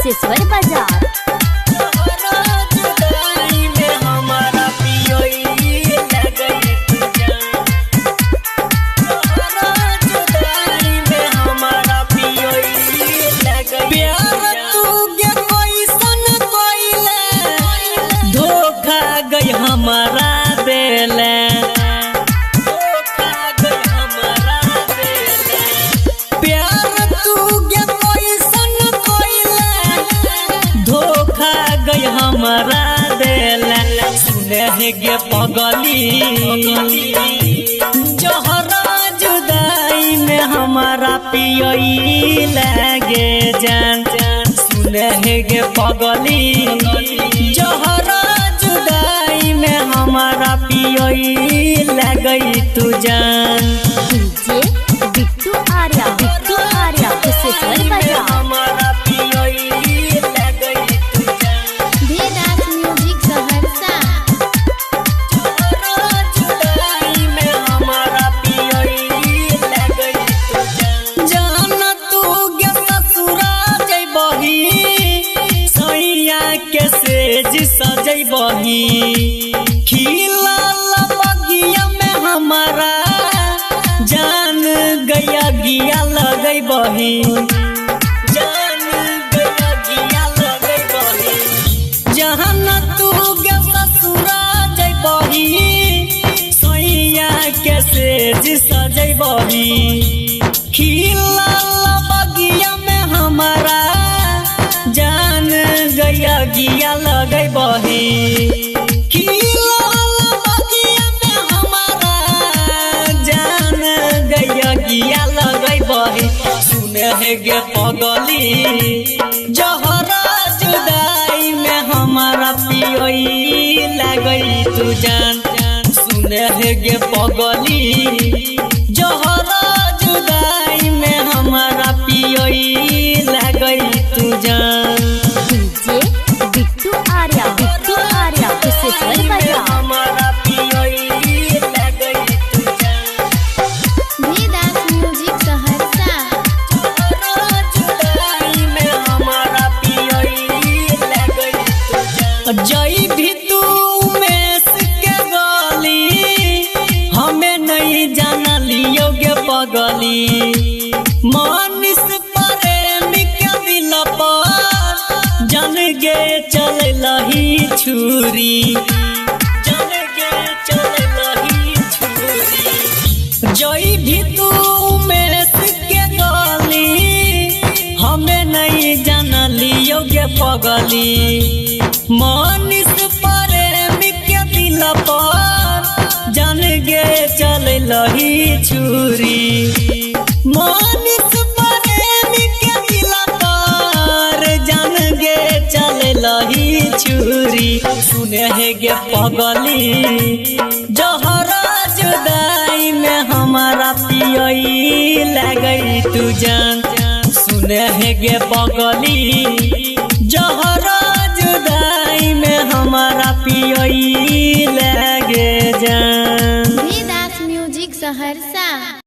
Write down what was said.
कुशेश्वर बाजार। हमारा बेले प्यार तू गे कैसन कोइले धोखा गई हमारा बेले सुने है गे पगली जहरा जुदाई में हमारा पियई लगे जान सुने है गे पगली जहरा में हमारा पियई लगई तू जान। डीजे बिट्टू आर्या कुशेश्वर बाजार। हमारा पियई लगई तू जान। भेदास म्यूजिक सहरसा। जुदाई में हमारा पियई लगई तू जान। जान तू गे ससुरा जइबही सैया के सेज सजइबही खिलाल बगिया में हमारा जान गया गिया लगई बही जान गया गिया लगई बही जहन तू गे ससुरा जइबही सैया के सेज सजइबही खिलाल बगिया में हमारा जान गया गिया लगई बही गिया लगई बही सुने है गे पगली जहरा जुदाई में हमारा पियई लगई तू जान सुने है गे पगली जहरा जुदाई में हमारा पियई लगई तू जान। डीजे बिट्टू आर्या कुशेश्वर बाजार। हमारा पियई लगई तू जान। भेदास म्यूजिक सहरसा। जई भी तू में के गली हमें नहीं जाना लियो गे पगली मनीष प्रेमी के दिल पर जन गे चल लही छुरी जन गे चल लही छुरी जई भी तू में के गली हमें नहीं जाना लियो गे पगली मनीष प्रेमी के दिल पर जन गे चल लही छुरी मनीष प्रेमी के दिल पर जन गे चल लही छुरी सुने है गे पगली जहरा जुदाई में हमारा पियई लगई तू जान सुने है गे पगली जहरा जुदाई में हमारा पियई लगे जान। भेदास म्यूजिक सहरसा।